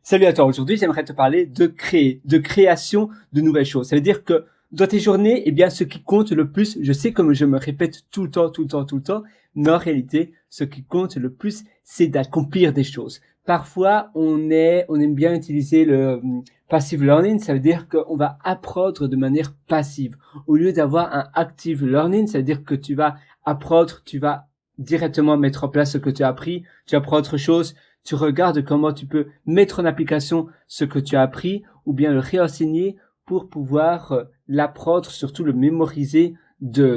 Salut à toi, aujourd'hui j'aimerais te parler de création de nouvelles choses. Ça veut dire que dans tes journées, eh bien ce qui compte le plus, je sais comme je me répète tout le temps, mais en réalité, ce qui compte le plus, c'est d'accomplir des choses. Parfois, on aime bien utiliser le passive learning, ça veut dire qu'on va apprendre de manière passive. Au lieu d'avoir un active learning, ça veut dire que tu vas apprendre, tu vas directement mettre en place ce que tu as appris, tu apprends autre chose, tu regardes comment tu peux mettre en application ce que tu as appris ou bien le réenseigner pour pouvoir l'apprendre, surtout le mémoriser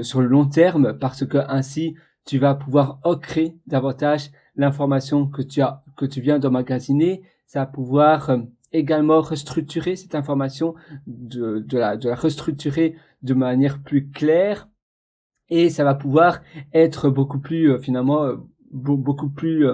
sur le long terme, parce que ainsi tu vas pouvoir ancrer davantage l'information que tu viens d'emmagasiner. Ça va pouvoir également restructurer cette information, de la restructurer de manière plus claire, et ça va pouvoir être beaucoup plus beaucoup plus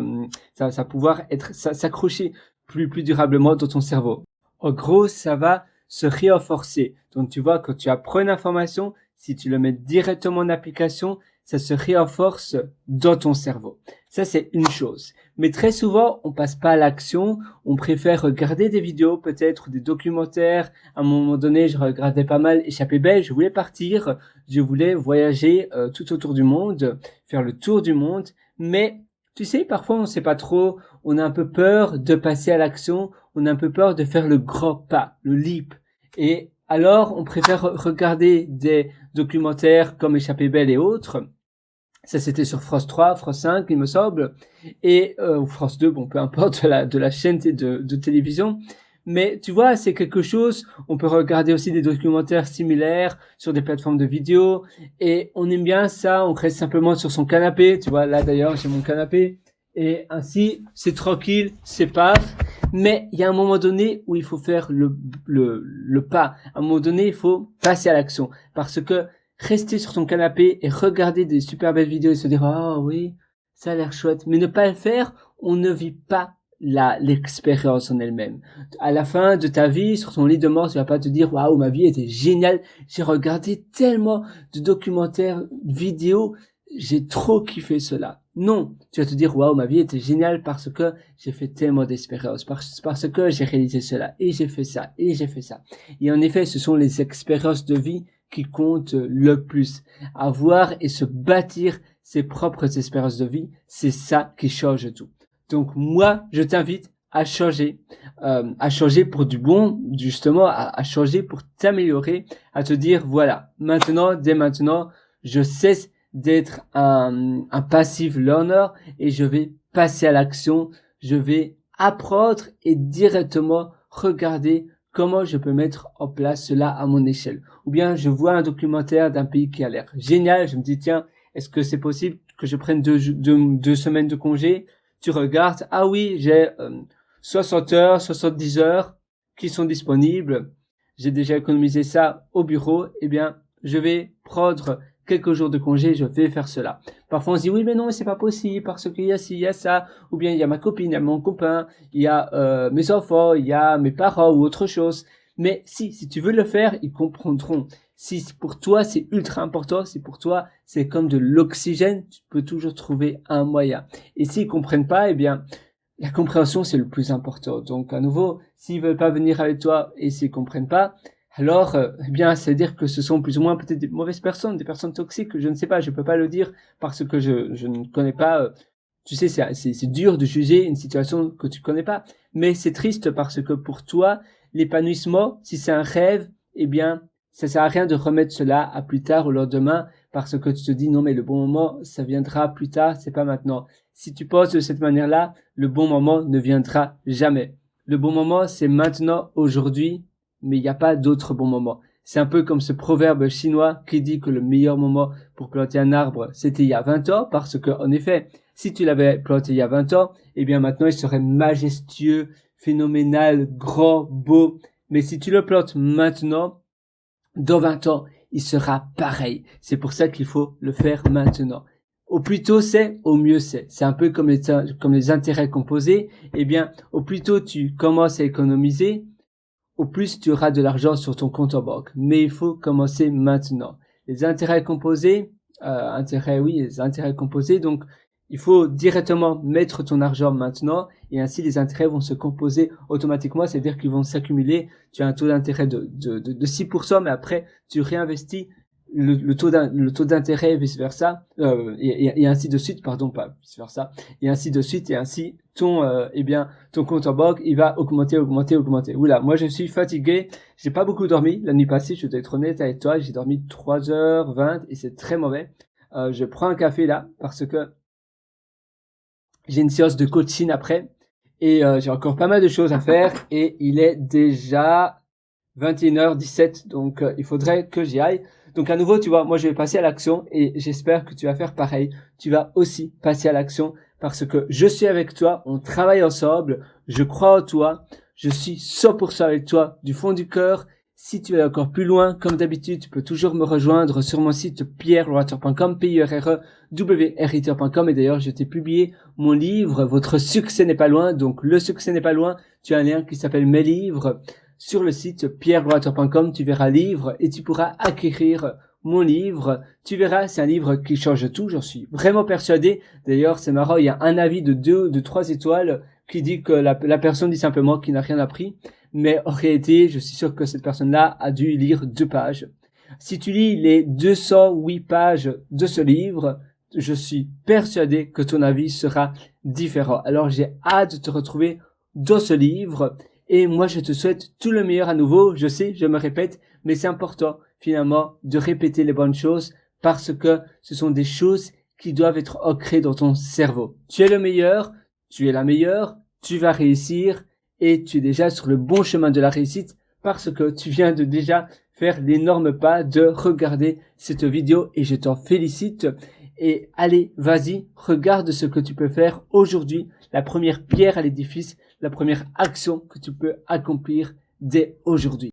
ça va pouvoir s'accrocher plus durablement dans ton cerveau. En gros, ça va se renforcer. Donc tu vois, quand tu apprends une information, si tu le mets directement en application, ça se renforce dans ton cerveau. Ça, c'est une chose. Mais très souvent, on passe pas à l'action. On préfère regarder des vidéos, peut-être des documentaires. À un moment donné, je regardais pas mal Échappée Belle. Je voulais partir. Je voulais voyager tout autour du monde, faire le tour du monde. Mais tu sais, parfois, on sait pas trop. On a un peu peur de passer à l'action. On a un peu peur de faire le grand pas, le leap. Et alors, on préfère regarder des documentaires comme Échappée Belle et autres. Ça, c'était sur France 3, France 5, il me semble, et ou France 2, bon, peu importe, de la chaîne de télévision. Mais tu vois, c'est quelque chose, on peut regarder aussi des documentaires similaires sur des plateformes de vidéos, et on aime bien ça, on reste simplement sur son canapé, tu vois, là d'ailleurs, j'ai mon canapé, et ainsi, c'est tranquille, c'est paf, mais il y a un moment donné où il faut faire le pas. À un moment donné, il faut passer à l'action, parce que rester sur ton canapé et regarder des super belles vidéos et se dire oh oui, ça a l'air chouette, mais ne pas le faire, on ne vit pas l'expérience en elle-même. À la fin de ta vie, sur ton lit de mort, tu vas pas te dire waouh, ma vie était géniale, j'ai regardé tellement de documentaires, vidéos, j'ai trop kiffé cela. Non, tu vas te dire waouh, ma vie était géniale parce que j'ai fait tellement d'expériences, parce que j'ai réalisé cela et j'ai fait ça et j'ai fait ça. Et en effet, ce sont les expériences de vie qui compte le plus. Avoir et se bâtir ses propres espérances de vie, c'est ça qui change tout. Donc moi, je t'invite à changer pour du bon, justement, à changer pour t'améliorer, à te dire, voilà, maintenant, dès maintenant, je cesse d'être un passive learner et je vais passer à l'action, je vais apprendre et directement regarder comment je peux mettre en place cela à mon échelle. Ou bien je vois un documentaire d'un pays qui a l'air génial, je me dis tiens, est-ce que c'est possible que je prenne deux semaines de congé? Tu regardes, ah oui, j'ai 60 heures, 70 heures qui sont disponibles. J'ai déjà économisé ça au bureau. Eh bien, je vais prendre quelques jours de congé, je vais faire cela. Parfois on se dit oui mais non, c'est pas possible parce qu'il y a ci, il y a ça, ou bien il y a ma copine, il y a mon copain, il y a mes enfants, il y a mes parents ou autre chose. Mais si tu veux le faire, ils comprendront. Si pour toi c'est ultra important, si pour toi c'est comme de l'oxygène, tu peux toujours trouver un moyen. Et s'ils comprennent pas, eh bien la compréhension c'est le plus important. Donc à nouveau, s'ils veulent pas venir avec toi et s'ils comprennent pas, alors, eh bien, c'est-à-dire que ce sont plus ou moins peut-être des mauvaises personnes, des personnes toxiques, je ne sais pas, je peux pas le dire parce que je ne connais pas, tu sais, c'est dur de juger une situation que tu connais pas, mais c'est triste parce que pour toi, l'épanouissement, si c'est un rêve, eh bien, ça sert à rien de remettre cela à plus tard ou le lendemain parce que tu te dis non mais le bon moment, ça viendra plus tard, c'est pas maintenant. Si tu penses de cette manière-là, le bon moment ne viendra jamais. Le bon moment, c'est maintenant, aujourd'hui, mais il n'y a pas d'autre bon moment. C'est un peu comme ce proverbe chinois qui dit que le meilleur moment pour planter un arbre, c'était il y a 20 ans, parce que, en effet, si tu l'avais planté il y a 20 ans, eh bien maintenant il serait majestueux, phénoménal, grand, beau. Mais si tu le plantes maintenant, dans 20 ans, il sera pareil. C'est pour ça qu'il faut le faire maintenant. Au plus tôt c'est, au mieux c'est. C'est un peu comme les intérêts composés. Eh bien, au plus tôt tu commences à économiser, au plus tu auras de l'argent sur ton compte en banque. Mais il faut commencer maintenant. Les intérêts composés, les intérêts composés, donc il faut directement mettre ton argent maintenant et ainsi les intérêts vont se composer automatiquement, c'est-à-dire qu'ils vont s'accumuler. Tu as un taux d'intérêt de 6%, mais après tu réinvestis le taux d'intérêt vice versa et ainsi de suite, pardon, pas vice versa, et ainsi de suite, et ainsi ton compte en banque il va augmenter. Oula, moi je suis fatigué, j'ai pas beaucoup dormi la nuit passée, je dois être honnête avec toi, j'ai dormi 3h20 et c'est très mauvais. Je prends un café là parce que j'ai une séance de coaching après et j'ai encore pas mal de choses à faire et il est déjà 21h17, donc il faudrait que j'y aille. Donc à nouveau, tu vois, moi je vais passer à l'action et j'espère que tu vas faire pareil. Tu vas aussi passer à l'action parce que je suis avec toi, on travaille ensemble, je crois en toi, je suis 100% avec toi du fond du cœur. Si tu vas encore plus loin, comme d'habitude, tu peux toujours me rejoindre sur mon site pierreloriter.com, pierreriter.com, et d'ailleurs je t'ai publié mon livre, Votre succès n'est pas loin, donc le succès n'est pas loin, tu as un lien qui s'appelle Mes livres. Sur le site pierreloriter.com, tu verras livre et tu pourras acquérir mon livre. Tu verras, c'est un livre qui change tout, j'en suis vraiment persuadé. D'ailleurs, c'est marrant, il y a un avis de 3 étoiles qui dit que la personne dit simplement qu'il n'a rien appris. Mais en réalité, je suis sûr que cette personne-là a dû lire 2 pages. Si tu lis les 208 pages de ce livre, je suis persuadé que ton avis sera différent. Alors j'ai hâte de te retrouver dans ce livre. Et moi, je te souhaite tout le meilleur à nouveau. Je sais, je me répète, mais c'est important, finalement, de répéter les bonnes choses parce que ce sont des choses qui doivent être ancrées dans ton cerveau. Tu es le meilleur, tu es la meilleure, tu vas réussir et tu es déjà sur le bon chemin de la réussite parce que tu viens de déjà faire l'énorme pas de regarder cette vidéo et je t'en félicite. Et allez, vas-y, regarde ce que tu peux faire aujourd'hui, la première pierre à l'édifice, la première action que tu peux accomplir dès aujourd'hui.